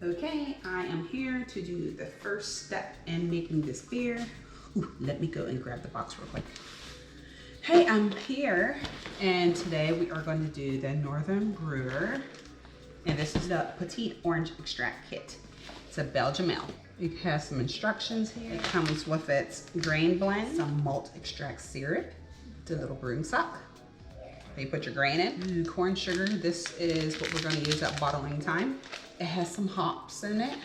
Okay, I am here to do the first step in making this beer. Ooh, let me go and grab the box real quick. Hey, I'm here, and today we are going to do the Northern Brewer, and this is the Petite Orange Extract Kit. It's a Belgium ale. It has some instructions here. It comes with its grain blend, some malt extract syrup, the little brewing sock. You put your grain in. Corn sugar, this is what we're going to use at bottling time. It has some hops in it.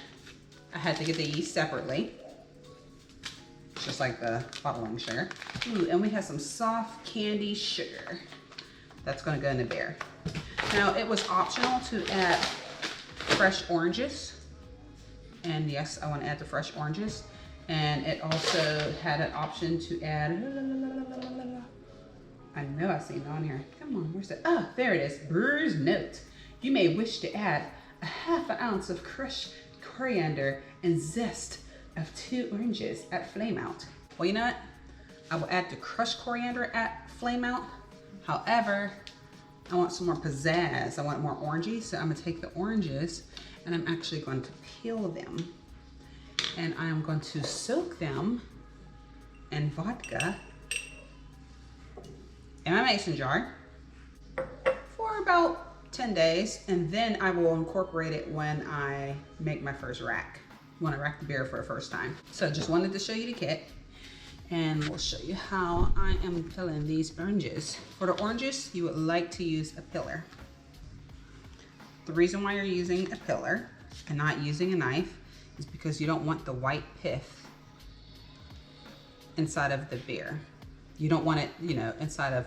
I had to get the yeast separately, just like the bottling sugar. Ooh, and we have some soft candy sugar. That's going to go in the beer. Now, it was optional to add fresh oranges. And yes, I want to add the fresh oranges. And it also had an option to add, I know I've seen it on here. Come on, where's it? Oh, there it is. Brewer's note. You may wish to add a ½ ounce of crushed coriander and zest of 2 oranges at flame out. Well, you know what? I will add the crushed coriander at flame out. However, I want some more pizzazz. I want more orangey, so I'm gonna take the oranges and I'm actually going to peel them. And I am going to soak them in vodka in my mason jar for about 10 days, and then I will incorporate it when I make my first rack, when I rack the beer for the first time. So just wanted to show you the kit, and we'll show you how I am filling these oranges. For the oranges, you would like to use a pillar. The reason why you're using a pillar and not using a knife is because you don't want the white pith inside of the beer. You don't want it, you know, inside of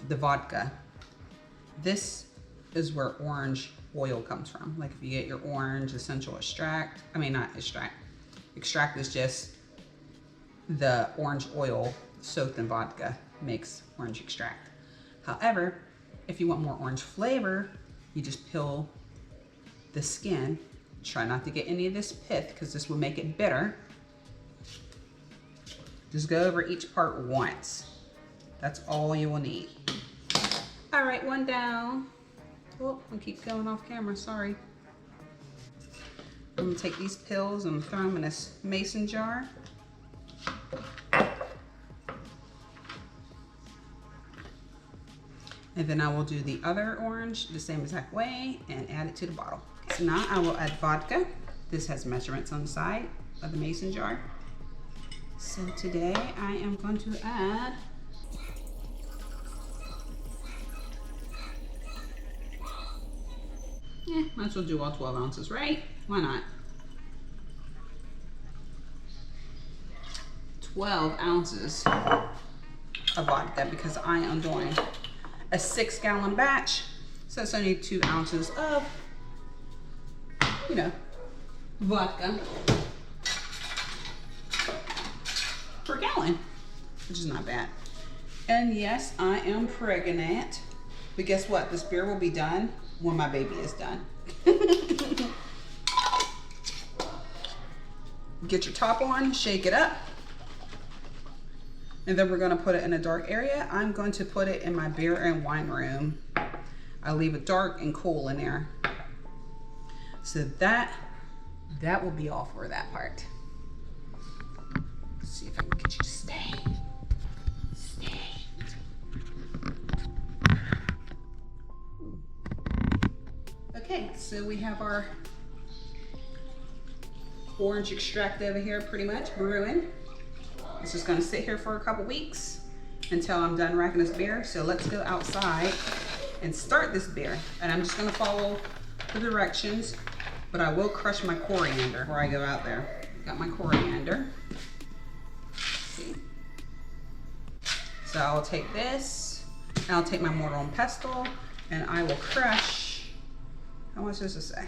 the vodka. This is where orange oil comes from. Like if you get your orange essential extract, I mean not extract. Extract is just the orange oil soaked in vodka makes orange extract. However, if you want more orange flavor, you just peel the skin. Try not to get any of this pith because this will make it bitter. Just go over each part once. That's all you will need. All right, one down. Oh, I keep going off camera, sorry. I'm gonna take these pills and throw them in this mason jar. And then I will do the other orange the same exact way and add it to the bottle. So now I will add vodka. This has measurements on the side of the mason jar. So today I am going to add might as well do all 12 ounces, right? Why not? 12 ounces of vodka because I am doing a 6-gallon batch. So it's only 2 ounces of, you know, vodka per gallon, which is not bad. And yes, I am pregnant, but guess what? This beer will be done when my baby is done. Get your top on, shake it up, and then we're gonna put it in a dark area. I'm going to put it in my beer and wine room. I leave it dark and cool in there. So that will be all for that part. Let's see if I can get you to stay. Okay, so we have our orange extract over here pretty much brewing. It's just gonna sit here for a couple weeks until I'm done racking this beer. So let's go outside and start this beer. And I'm just gonna follow the directions, but I will crush my coriander before I go out there. Got my coriander. See. So I'll take this, and I'll take my mortar and pestle, and I will crush, how much does it say?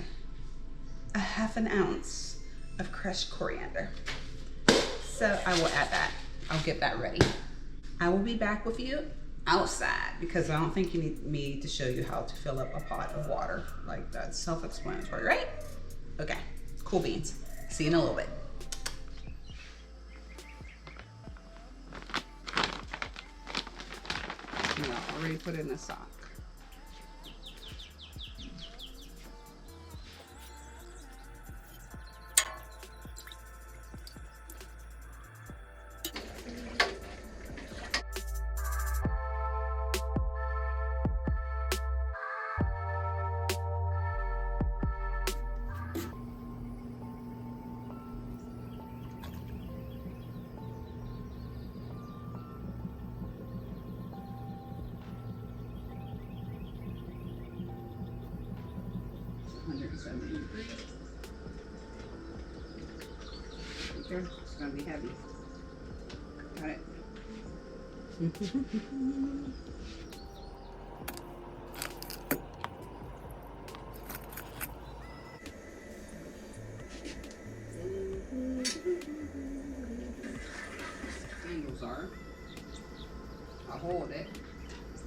A ½ ounce of crushed coriander. So I will add that. I'll get that ready. I will be back with you outside because I don't think you need me to show you how to fill up a pot of water. Like, that's self-explanatory, right? Okay, cool beans. See you in a little bit. No, already put it in a sock. 170 degrees. Right there. It's going to be heavy. Got it? Angles are. I'll hold it,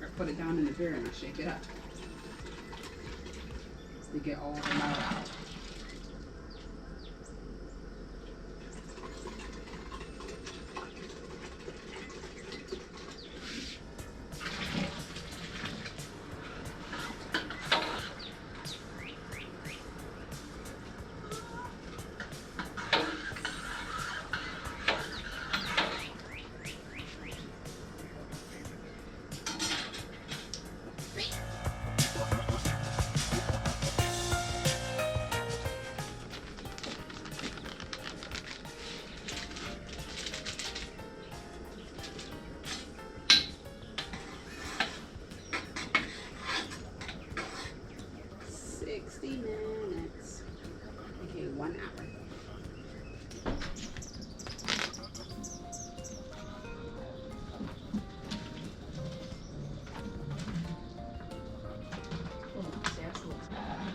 or put it down in the beer and I'll shake it up to get all the malt out. Minutes. Okay, 1 hour.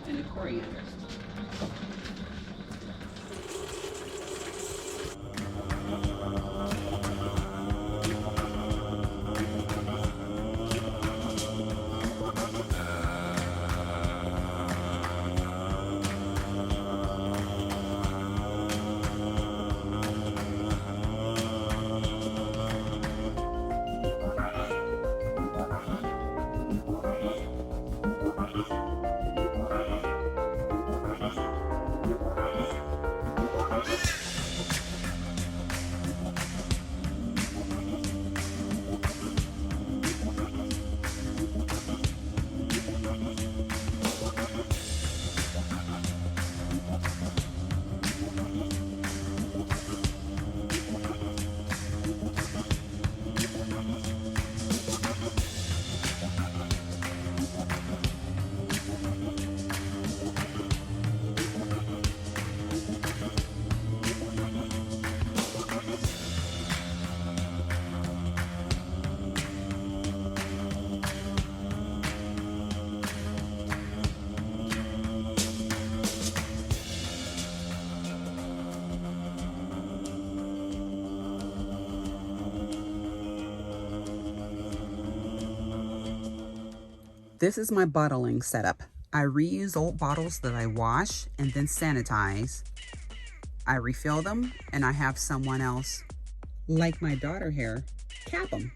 And the coriander. This is my bottling setup. I reuse old bottles that I wash and then sanitize. I refill them and I have someone else, like my daughter here, cap them.